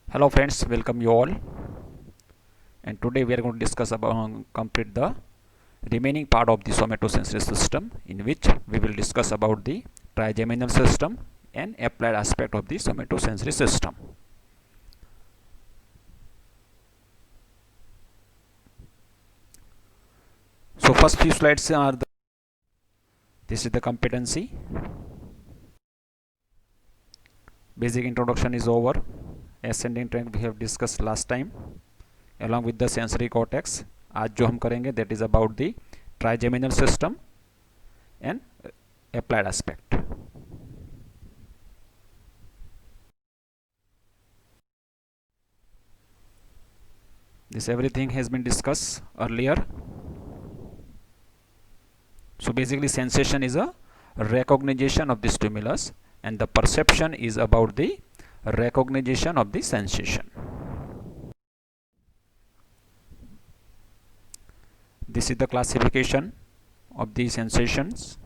Hello friends, welcome you all, and today we are going to discuss about complete the remaining part of the somatosensory system, in which we will discuss about the trigeminal system and applied aspect of the somatosensory system. So first few slides are this is the competency. Basic introduction is over. Ascending trunk we have discussed last time along with the sensory cortex. आज जो हम करेंगे that is about the trigeminal system and applied aspect. This everything has been discussed earlier. So basically sensation is a recognition of the stimulus and the perception is about the recognition of the sensation. This is the classification of the sensations.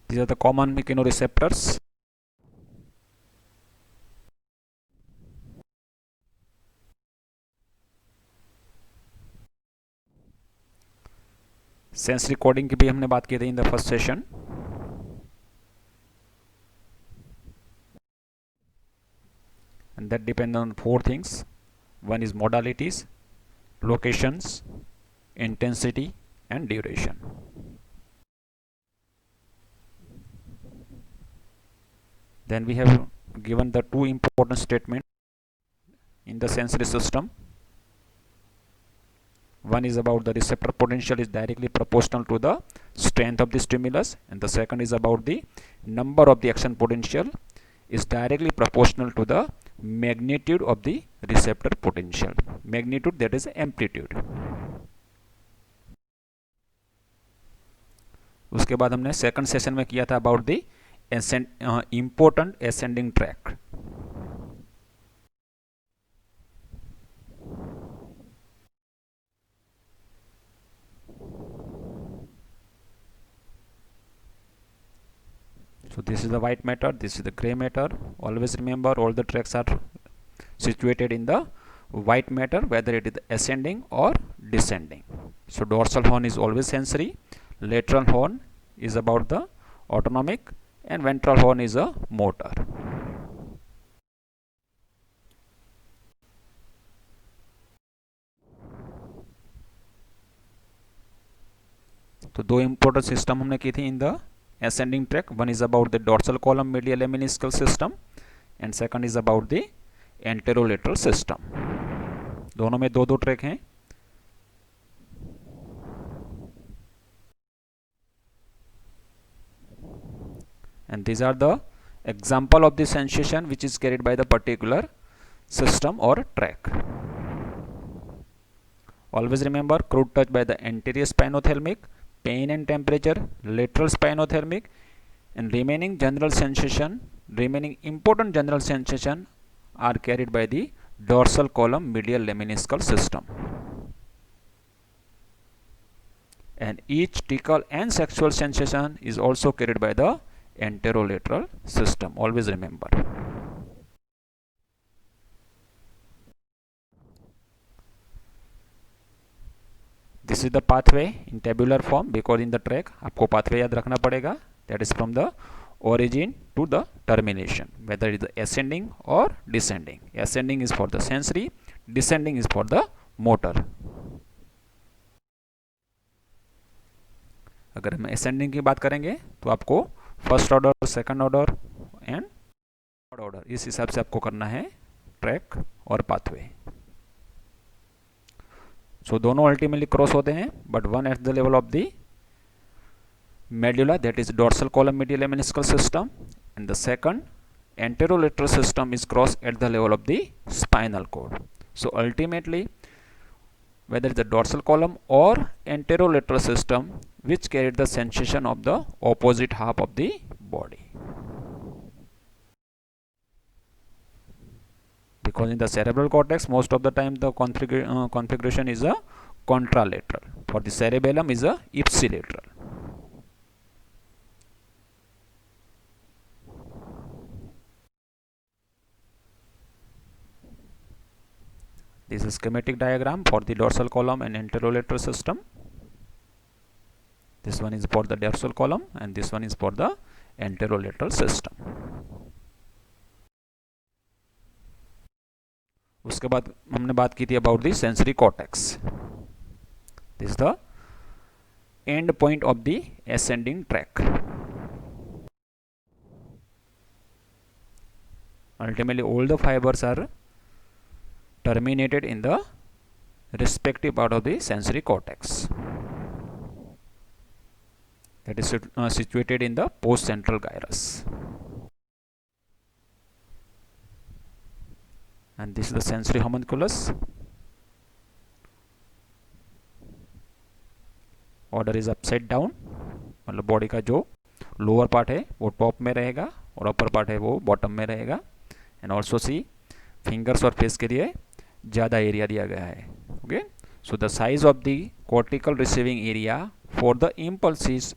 These are the common mechanoreceptors. Sensory coding की भी हमने बात की थी in the first session. And that depends on four things. One is modalities, locations, intensity and duration. Then we have given the two important statements in the sensory system. One is about the receptor potential is directly proportional to the strength of the stimulus, and the second is about the number of the action potential is directly proportional to the magnitude of the receptor potential. Magnitude, that is amplitude. उसके बाद हमने second session में किया था about the important ascending track. So this is the white matter, this is the gray matter. Always remember all the tracks are situated in the white matter, whether it is ascending or descending. So dorsal horn is always sensory, lateral horn is about the autonomic, and ventral horn is a motor. तो दो important system हमने की थी in the ascending track. One is about the dorsal column medial lemniscal system and second is about the anterolateral system. दोनों में दो दो track हैं. And these are the example of the sensation which is carried by the particular system or track. Always remember crude touch by the anterior spinothalamic, pain and temperature, lateral spinothalamic, and remaining important general sensation are carried by the dorsal column medial lemniscal system. And each tickle and sexual sensation is also carried by the anterolateral system. Always remember. This is the pathway in tabular form because in the track आपको pathway याद रखना पड़ेगा. That is from the origin to the termination, whether it is ascending or descending. Ascending is for the sensory, descending is for the motor. अगर हम ascending की बात करेंगे तो आपको first order, second order and third order इस हिसाब से आपको करना है ट्रैक और पाथवे. सो दोनों अल्टीमेटली क्रॉस होते हैं, but one at the level of the medulla, that is dorsal column medial lemniscal system, and the second anterolateral system is crossed at the level of the spinal cord. So ultimately whether it's the dorsal column or anterolateral system which carried the sensation of the opposite half of the body, because in the cerebral cortex most of the time the configuration is a contralateral. For the cerebellum is a ipsilateral. This is schematic diagram for the dorsal column and anterolateral system. This one is for the dorsal column and this one is for the anterolateral system. उसके बाद हमने बात की थी about the sensory cortex. This is the end point of the ascending track. Ultimately all the fibers are terminated in the respective part of the sensory cortex that is situated in the postcentral gyrus. And this is the sensory homunculus. Order is upside down. मतलब body का जो lower part है वो top में रहेगा और upper part है वो बॉटम में रहेगा. एंड ऑल्सो सी फिंगर्स और फेस के लिए ज़्यादा एरिया दिया गया है. Okay, so the size of the cortical receiving area for the impulses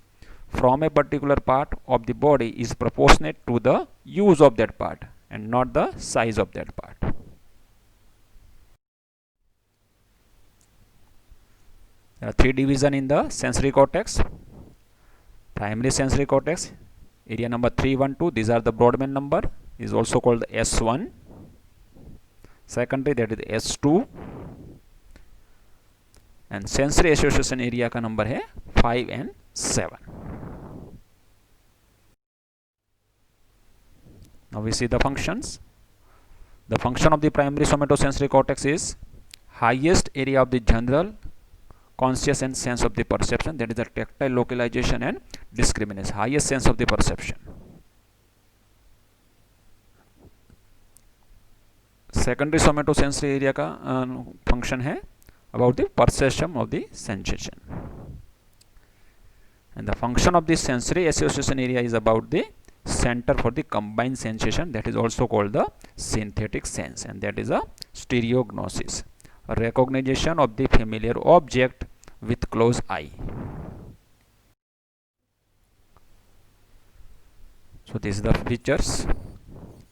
from a particular part of the body is proportionate to the use of that part and not the size of that part. There are three divisions in the sensory cortex. Primary sensory cortex, area number 3, 1, 2. These are the Brodmann number. Is also called the S1. Secondary, that is S2. And sensory association area का number है 5 and 7. Now we see the functions. The function of the primary somatosensory cortex is highest area of the general conscious and sense of the perception, that is the tactile localization and discrimination, highest sense of the perception. Secondary somatosensory area का function है about the perception of the sensation, and the function of the sensory association area is about the center for the combined sensation, that is also called the synthetic sense, and that is a stereognosis, a recognition of the familiar object with closed eye. So this is the features,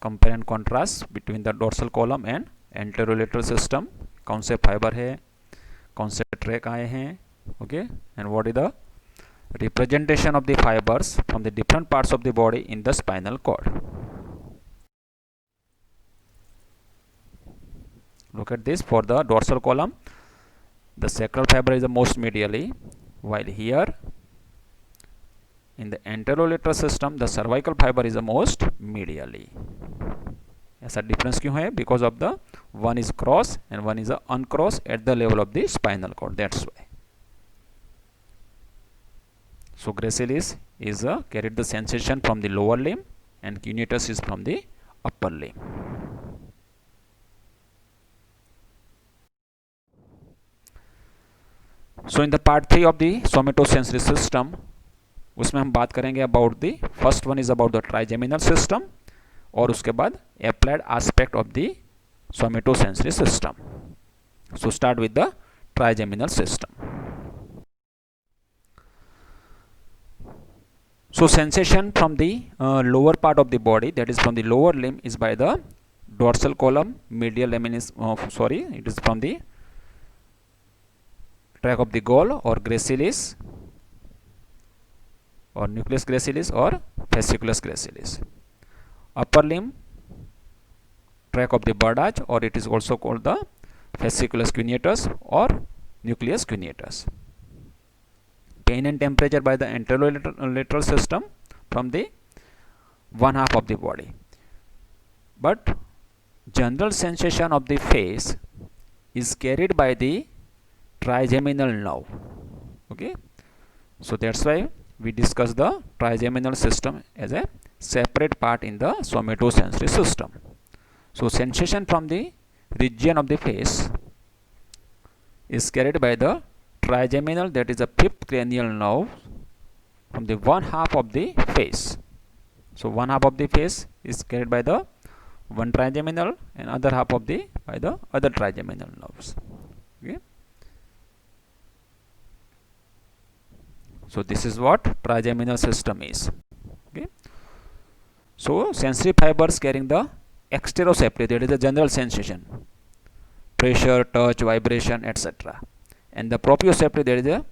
compare and contrast between the dorsal column and anterolateral system. कौन से fibre है, कौन से track आए हैं, okay, and what is the representation of the fibers from the different parts of the body in the spinal cord. Look at this. For the dorsal column, the sacral fiber is the most medially, while here in the anterolateral system the cervical fiber is the most medially. ऐसा difference क्यों है? Because of the one is cross and one is a uncross at the level of the spinal cord. That's why. So gracilis is carried the sensation from the lower limb and cuneatus is from the upper limb. So in the part 3 of the somatosensory system, उसमें हम बात करेंगे about the first one is about the trigeminal system और उसके बाद applied aspect of the somatosensory system. So start with the trigeminal system. So sensation from the lower part of the body, that is from the lower limb, is by the dorsal column, medial laminis, it is from the tract of the gall or gracilis or nucleus gracilis or fasciculus gracilis. Upper limb, tract of the Burdach, or it is also called the fasciculus cuneatus or nucleus cuneatus. Pain and temperature by the anterolateral system from the one half of the body, but general sensation of the face is carried by the trigeminal nerve. Okay, so that's why we discuss the trigeminal system as a separate part in the somatosensory system. So sensation from the region of the face is carried by the trigeminal, that is the fifth cranial nerve, from the one half of the face. So one half of the face is carried by the one trigeminal and other half of the by the other trigeminal nerves. Okay. So this is what trigeminal system is. Okay. So sensory fibers carrying the exteroceptive, that is the general sensation, pressure, touch, vibration, etc. And the proprioceptive, that is the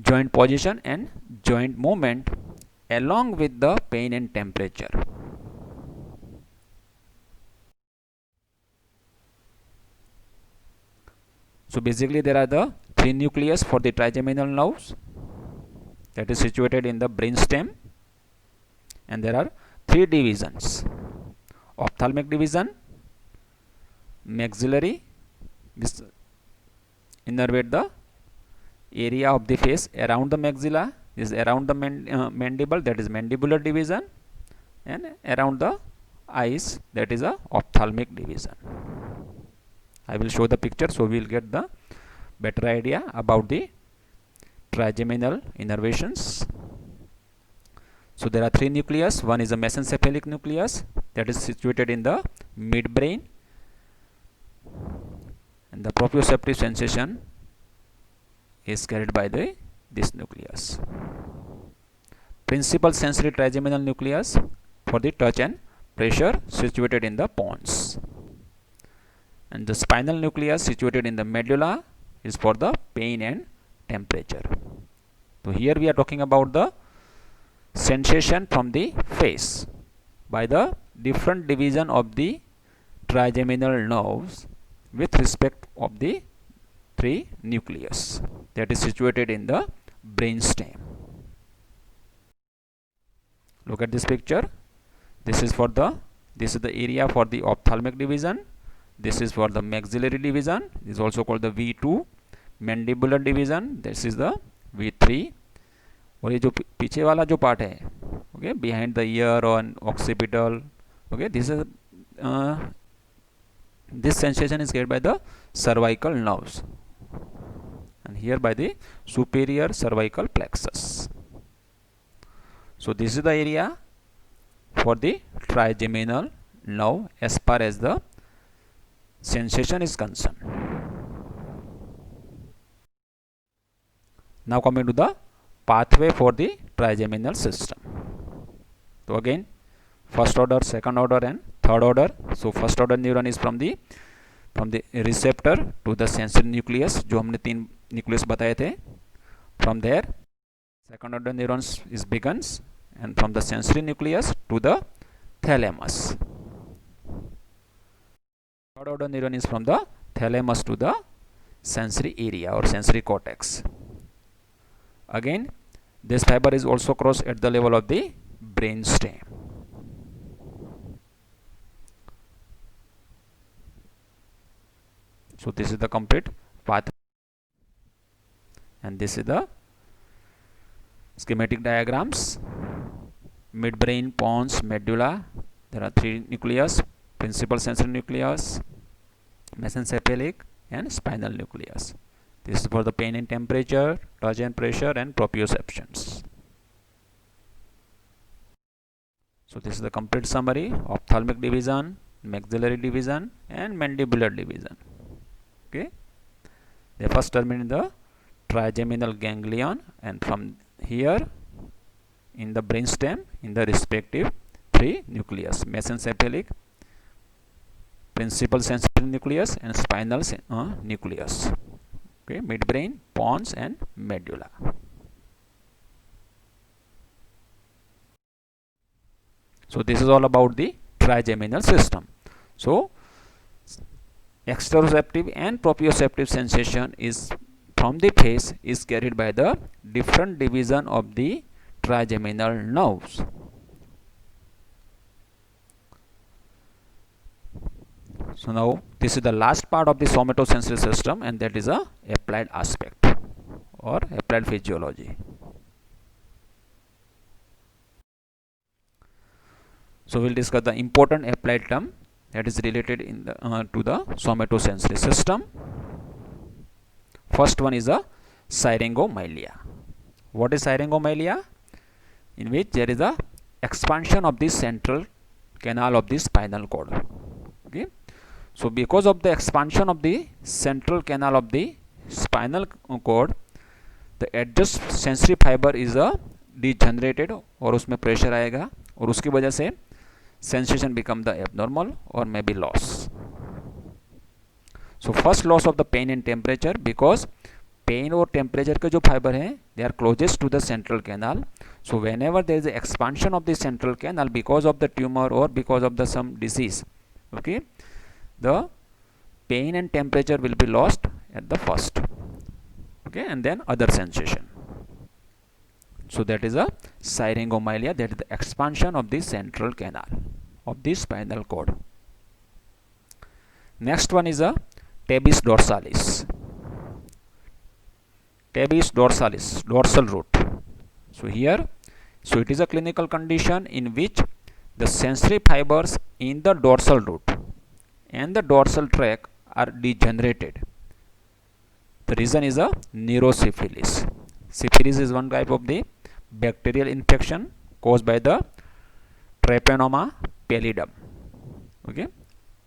joint position and joint movement along with the pain and temperature. So basically there are the three nucleus for the trigeminal nerves, that is situated in the brainstem, and there are three divisions: ophthalmic division, maxillary, this innervate the area of the face around the maxilla, is around the mandible, that is mandibular division, and around the eyes, that is a ophthalmic division. I will show the picture so we will get the better idea about the trigeminal innervations. So there are three nucleus. One is a mesencephalic nucleus, that is situated in the midbrain, and the proprioceptive sensation is carried by this nucleus. Principal sensory trigeminal nucleus for the touch and pressure, situated in the pons, and the spinal nucleus situated in the medulla is for the pain and temperature. So here we are talking about the sensation from the face by the different division of the trigeminal nerves with respect of the three nucleus, that is situated in the brainstem. Look at this picture. This is the area for the ophthalmic division. This is for the maxillary division. This is also called the V2. Mandibular division. This is the V3. और ये जो पीछे वाला जो part है, okay, behind the ear on occipital, okay, this sensation is carried by the cervical nerves, and here by the superior cervical plexus. So this is the area for the trigeminal nerve as far as the sensation is concerned. Now coming to the pathway for the trigeminal system. So again, first order, second order and third order. So first order neuron is from the receptor to the sensory nucleus, जो हमने तीन nucleus बताए थे. From there, second order neurons is begins, and from the sensory nucleus to the thalamus. Third order neuron is from the thalamus to the sensory area or sensory cortex. Again, this fiber is also crossed at the level of the brainstem. So this is the complete path, and this is the schematic diagrams. Midbrain, pons, medulla. There are three nucleus: principal sensory nucleus, mesencephalic, and spinal nucleus. This is for the pain and temperature, touch and pressure, and proprioceptions. So this is the complete summary: ophthalmic division, maxillary division, and mandibular division. Okay, they first terminate in the trigeminal ganglion, and from here in the brainstem in the respective three nucleus: mesencephalic, principal sensory nucleus, and spinal nucleus. Okay, midbrain, pons, and medulla. So this is all about the trigeminal system. So exteroceptive and proprioceptive sensation is from the face is carried by the different division of the trigeminal nerves. So now this is the last part of the somatosensory system, and that is a applied aspect or applied physiology. So we'll discuss the important applied term that is related in the to the somatosensory system. First one is a syringomyelia. What is syringomyelia? In which there is a expansion of the central canal of the spinal cord. Okay, so because of the expansion of the central canal of the spinal cord, the adjacent sensory fiber is a degenerated और उसमें pressure आएगा और उसकी वजह से sensation become the abnormal or maybe loss. So first loss of the pain and temperature, because pain और temperature के जो फाइबर हैं they are closest to the central canal. So whenever there is expansion of the central canal because of the tumour और because of the some disease, okay, the pain and temperature will be lost at the first, okay, and then other sensation. So that is a syringomyelia, that is the expansion of the central canal of the spinal cord. Next one is a tabes dorsalis. Tabes dorsalis, dorsal root. So here, so it is a clinical condition in which the sensory fibers in the dorsal root and the dorsal tract are degenerated. The reason is a neurosyphilis. Syphilis is one type of the bacterial infection caused by the Treponema pallidum. Okay,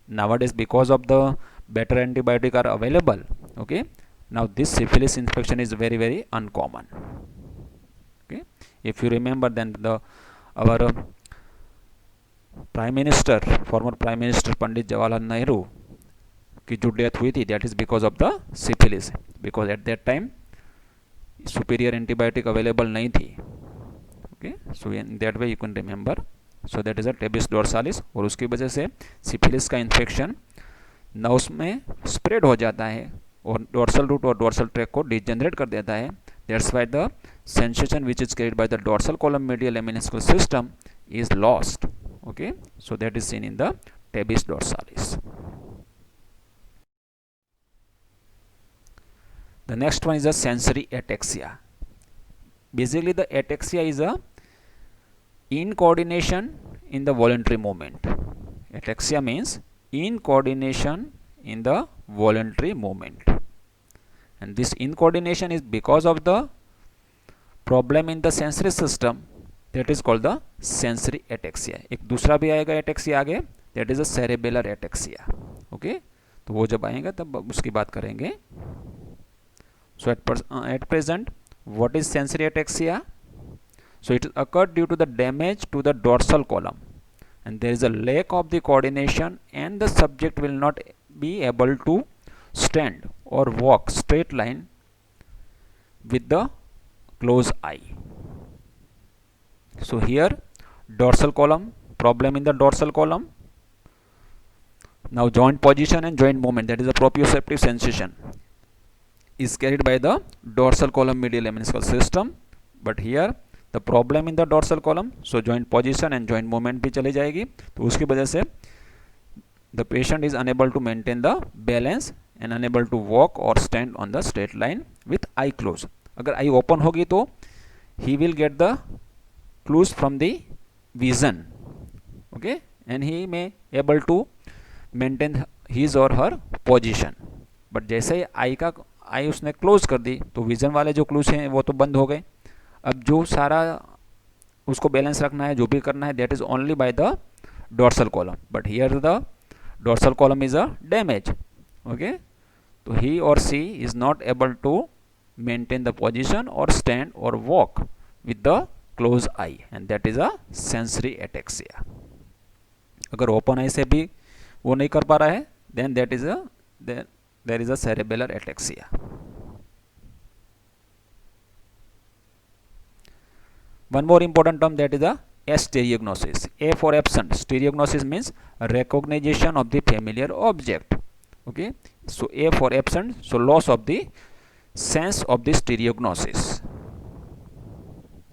nowadays because of the better antibiotic are available, okay, now this syphilis infection is very very uncommon. Okay, if you remember, then our prime minister, former prime minister Pandit Jawaharlal Nehru की जो death हुई थी, that is because of the syphilis, because at that time superior antibiotic available नहीं थी. Okay, so in that way you can remember. So that is a tabes dorsalis, और उसकी वजह से सिफिलिस का इन्फेक्शन नर्व्स में स्प्रेड हो जाता है और डोर्सल रूट और डोर्सल ट्रैक को डिजेनरेट कर देता है. That's why the sensation which is carried by the dorsal column medial lemniscal system is lost. Okay, so that is seen in the tabes dorsalis. The next one is a sensory ataxia. Basically the ataxia is a incoordination in the voluntary movement. Ataxia means incoordination in the voluntary movement, and this incoordination is because of the problem in the sensory system, that is called the sensory ataxia. एक दूसरा भी आएगा ataxia आगे, that is a cerebellar ataxia. Okay, तो वो जब आएगा तब उसकी बात करेंगे. So at present, what is sensory ataxia? So it occurred due to the damage to the dorsal column, and there is a lack of the coordination, and the subject will not be able to stand or walk straight line with the closed eye. So here dorsal column, problem in the dorsal column. Now joint position and joint movement, that is a proprioceptive sensation, is carried by the dorsal column medial lemniscal system, but here the problem in the dorsal column, so joint position and joint movement भी चली जाएगी. तो उसकी वजह से the patient is unable to maintain the balance and unable to walk or stand on the straight line with eye closed. अगर eye open होगी तो he will get the clues from the vision, okay, and he may able to maintain his or her position. but जैसे ही आई उसने close कर दी तो vision वाले जो clues हैं वो तो बंद हो गए. अब जो सारा उसको बैलेंस रखना है, जो भी करना है, that is only by the dorsal column, but here the dorsal column is a damage. Okay, तो ही और she is not able to maintain the position और स्टैंड और walk with the close eye, and that is a sensory ataxia. अगर open eye से भी वो नहीं कर पा रहा है, then that is there is a cerebellar ataxia. One more important term, that is the astereognosis. A for absent. Stereognosis means recognition of the familiar object. Okay, so A for absent, so loss of the sense of the stereognosis.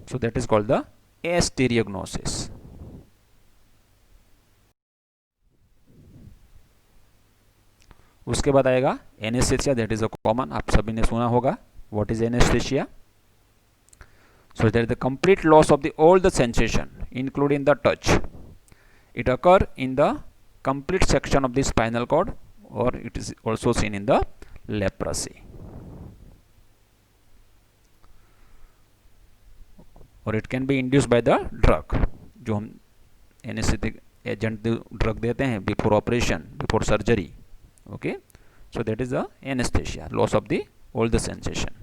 So that is called the astereognosis. उसके बाद आएगा anaesthesia, that is a common, आप सभी ने सुना होगा. What is anaesthesia? So that is the complete loss of the all the sensation including the touch. It occur in the complete section of the spinal cord, और it is also seen in the leprosy. और it can be induced by the drug, जो हम anaesthetic agent drug देते हैं before operation, before surgery. Okay, so that is the anesthesia, loss of the all the sensation.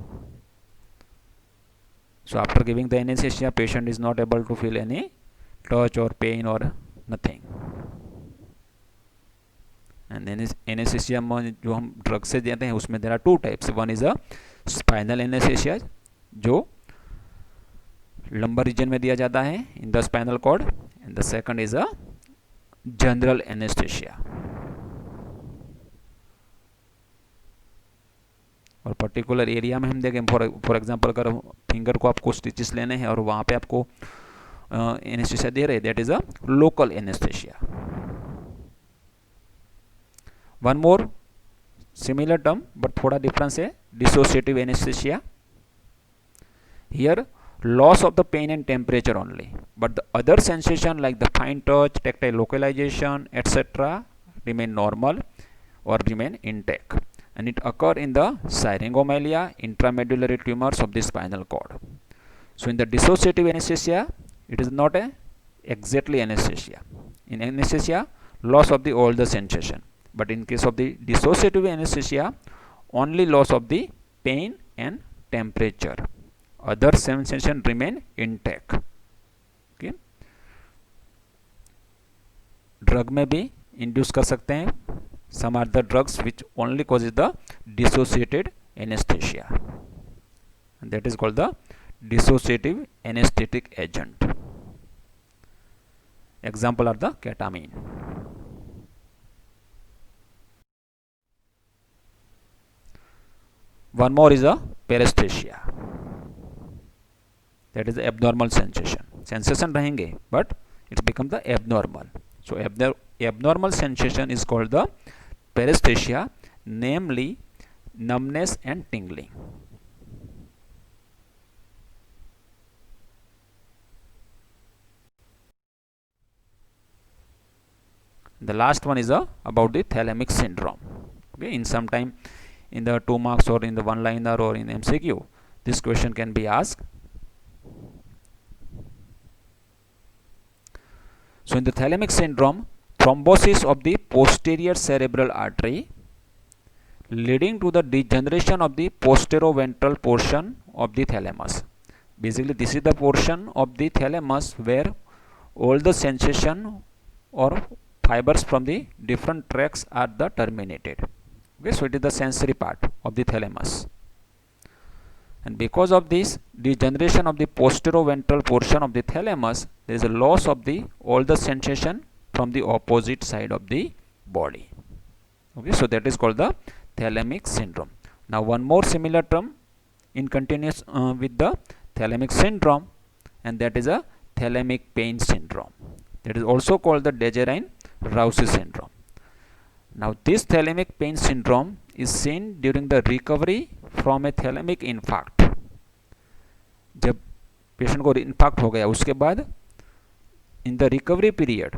So after giving the anesthesia, patient is not able to feel any touch or pain or nothing. And anesthesia में जो हम drug से देते हैं उसमें there are two types. One is a spinal anaesthesia जो lumbar region में दिया जाता है in the spinal cord, and the second is a general anaesthesia. और पर्टिकुलर एरिया में हम देखें, फॉर एग्जांपल अगर फिंगर को आपको स्टिचेस लेने हैं और वहाँ पे आपको एनेस्थेसिया दे रहे हैं, that is a local anaesthesia. One more similar term but थोड़ा डिफरेंस है, dissociative anaesthesia. Here loss of the pain and temperature only, but the other sensation like the fine touch, tactile localization, etc. remain normal or remain intact, and it occur in the syringomelia, intramedullary tumors of the spinal cord. So in the dissociative anesthesia, it is not a exactly anesthesia. In anesthesia, loss of the all the sensation, but in case of the dissociative anesthesia, only loss of the pain and temperature. Other sensation remain intact. Okay. Drug में भी induce कर सकते हैं. Some are the drugs which only causes the dissociated anesthesia, and that is called the dissociative anesthetic agent. Example are the ketamine. One more is a paresthesia. That is the abnormal sensation. Sensation रहेंगे but it becomes the abnormal. So abnormal sensation is called the paresthesia, namely numbness and tingling. The last one is about the thalamic syndrome. Okay, in some time in the 2 marks or in the one liner or in MCQ, this question can be asked. So in the thalamic syndrome, thrombosis of the posterior cerebral artery leading to the degeneration of the posteroventral portion of the thalamus. Basically, this is the portion of the thalamus where all the sensation or fibers from the different tracts are the terminated. Okay, so it is the sensory part of the thalamus. And because of this degeneration of the posteroventral portion of the thalamus, there is a loss of the all the sensation from the opposite side of the body. Okay, so that is called the thalamic syndrome. Now one more similar term in continuous with the thalamic syndrome, and that is a thalamic pain syndrome. That is also called the Dejerine-Roussy syndrome. Now this thalamic pain syndrome is seen during the recovery from a thalamic infarct. जब patient को infarct हो गया उसके बाद in the recovery period,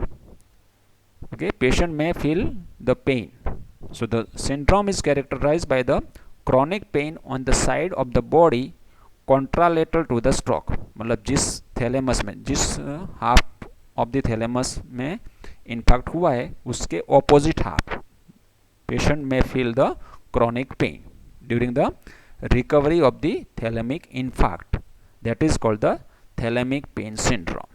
okay, patient may feel the pain. So the syndrome is characterized by the chronic pain on the side of the body contralateral to the stroke. मतलब जिस thalamus में, जिस half of the thalamus में infect हुआ है उसके opposite half patient में feel the chronic pain during the recovery of the thalamic infarct. That is called the thalamic pain syndrome.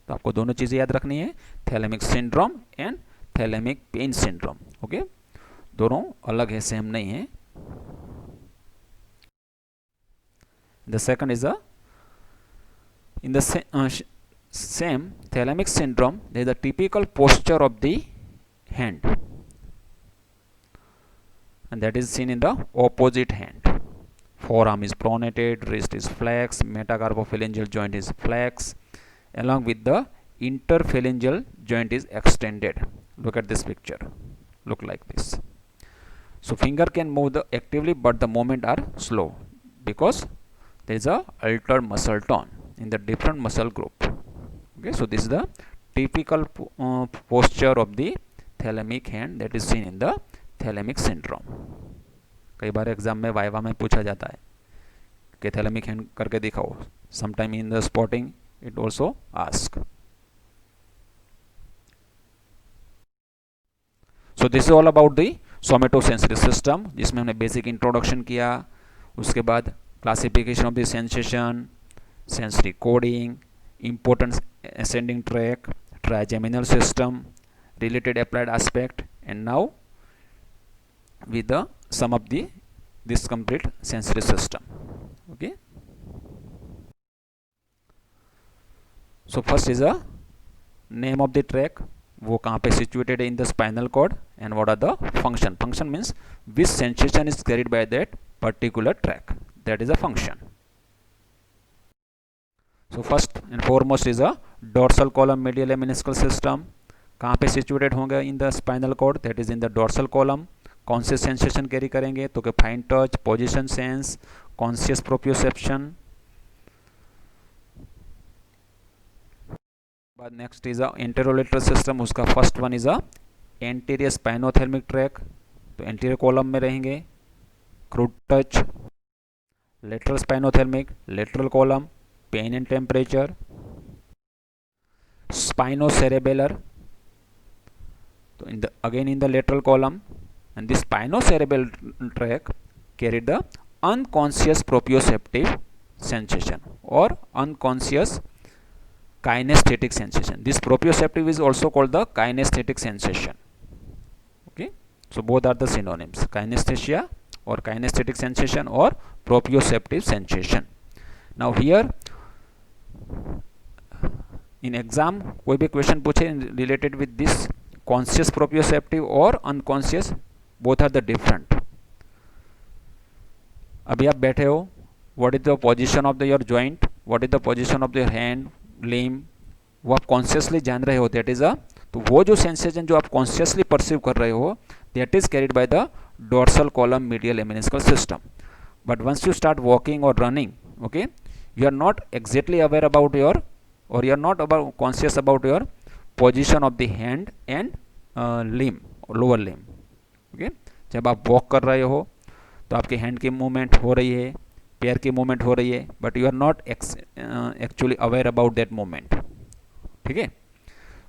तो आपको दोनों चीजें याद रखनी है, thalamic syndrome and thalamic pain syndrome. Okay, दोनों अलग है, सेम नहीं है. The second is in the same thalamic syndrome, there is a typical posture of the hand, and that is seen in the opposite hand. Forearm is pronated, wrist is flexed, metacarpophalangeal joint is flexed, along with the interphalangeal joint is extended. Look at this picture, look like this. So finger can move actively, but the movement are slow because there is a altered muscle tone in the different muscle group. Okay, so this is the typical posture of the thalamic hand that is seen in the thalamic syndrome. कई बार exam में viva में पूछा जाता है कि thalamic hand करके दिखाओ. Sometime in the spotting it also ask. So this is all about the somatosensory system, जिसमें हमने बेसिक इंट्रोडक्शन किया, उसके बाद classification of the sensation, sensory coding, important ascending tract, trigeminal system, related applied aspect, and now with the sum of the this complete sensory system. Okay, so first is a name of the track, वो कहाँ पे situated in the spinal cord, and what are the function means which sensation is carried by that particular track, that is a function. So first and foremost is a dorsal column medial lemniscal system, कहाँ पे situated होंगे in the spinal cord, that is in the dorsal column. कौन से sensation carry करेंगे, तो कि fine touch, position sense, conscious proprioception. बाद next is a anterolateral system, उसका first one is a anterior spinothalamic tract, तो anterior column में रहेंगे crude touch. Lateral spinothalamic, lateral column, pain and temperature. Spinocerebellar, so again in the lateral column, and this spinocerebellar tract carried the unconscious proprioceptive sensation or unconscious kinesthetic sensation. This proprioceptive is also called the kinesthetic sensation. Okay, so both are the synonyms, kinesthesia or kinesthetic sensation or proprioceptive sensation. Now here in exam कोई भी question पूछे related with this conscious proprioceptive or unconscious, both are the different. अभी आप बैठे हो, what is the position of the your joint, what is the position of the hand, limb, वो आप consciously जान रहे हो, that is a, तो वो जो sensation जो आप consciously perceive कर रहे हो, that is carried by the dorsal column medial lemniscal system. But once you start walking or running, okay, you are not exactly aware about your, or you are not about conscious about your position of the hand and limb, lower limb. Okay, जब आप walk कर रहे हो तो आपके hand की movement हो रही है, पैर की मूवमेंट हो रही है, but you are not actually aware about that movement. ठीक है,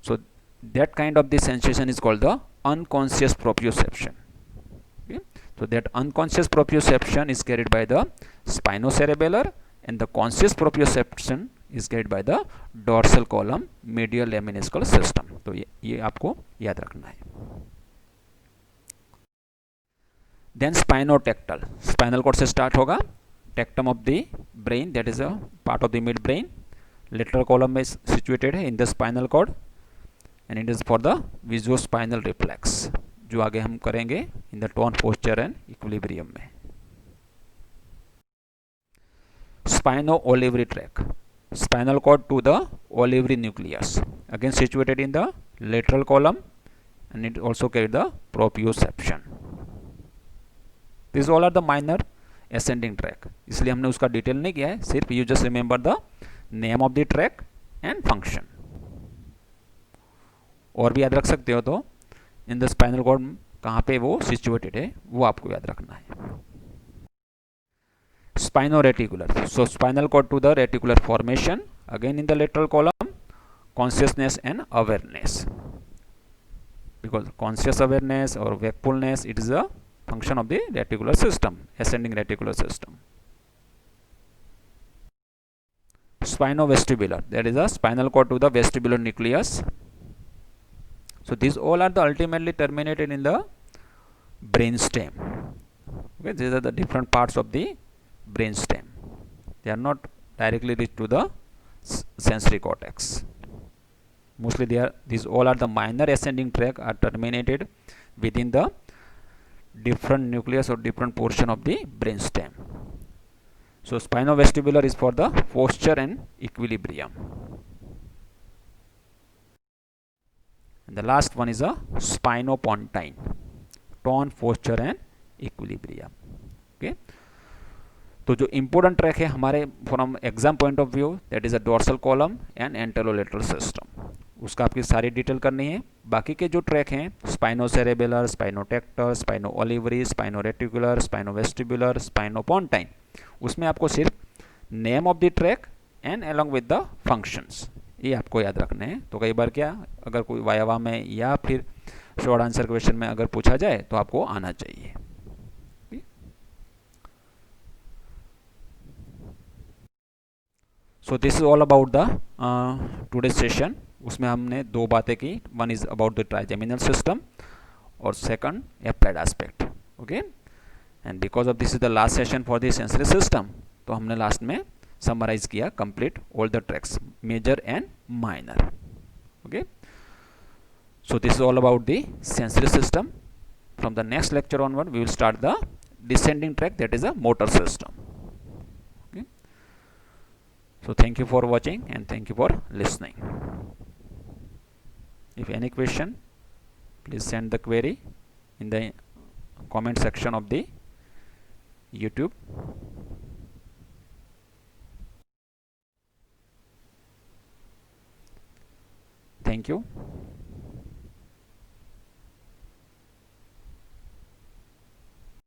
so that kind of the sensation is called the unconscious proprioception. So that unconscious proprioception is carried by the spinocerebellar, and the conscious proprioception is carried by the dorsal column medial lemniscal system. तो ये आपको याद रखना है. Then spinotectal, spinal cord से start होगा. Tectum of the brain, that is a part of the midbrain. Lateral column में situated है in the spinal cord, and it is for the visuospinal reflex, जो आगे हम करेंगे in the tone, posture and equilibrium में. Spino olivary tract, spinal cord to the olivary nucleus, again situated in the lateral column, and it also carry the proprioception. This all are the minor ascending tract, इसलिए हमने उसका detail नहीं किया है, सिर्फ you just remember the name of the tract and function. और भी याद रख सकते हो तो इन द स्पाइनल कॉर्ड कहाँ पे वो सिचुएटेड है वो आपको याद रखना है. Spinoreticular, so spinal cord to the reticular formation, again in the lateral column, consciousness and awareness, because conscious awareness और wakefulness it is a function of the reticular system, ascending reticular system. Spinovestibular, that is a spinal cord to the vestibular nucleus. So these all are the ultimately terminated in the brainstem. Okay, these are the different parts of the brainstem. They are not directly reached to the sensory cortex. Mostly these all are the minor ascending tract are terminated within the different nucleus or different portion of the brainstem. So spino-vestibular is for the posture and equilibrium. And the last one is a spinopontine, tone, posture and equilibrium. Okay, तो जो important track है हमारे from exam point of view, that is a dorsal column and anterolateral system, उसका आपकी सारी detail करनी है. बाकी के जो ट्रैक हैं स्पाइनोसेरेबेलर, स्पाइनोटेक्टर, स्पाइनो ओलिवरी, स्पाइनोरेटिकुलर, स्पाइनोवेस्टिबुलर, स्पाइनोपोन्टाइन, उसमें आपको सिर्फ name of the tract and along with the functions ये आपको याद रखने हैं. तो कई बार क्या, अगर कोई वायवा में या फिर शॉर्ट आंसर क्वेश्चन में अगर पूछा जाए तो आपको आना चाहिए। So this is all about the today session. उसमें हमने दो बातें की, one is about the trigeminal system और second applied aspect. Okay, and because of this is the last session for the sensory system, तो हमने लास्ट में summarise किया complete all the tracts major and minor. Okay, so this is all about the sensory system. From the next lecture onward we will start the descending tract, that is a motor system. So thank you for watching and thank you for listening. If any question, please send the query in the comment section of the YouTube. Thank you.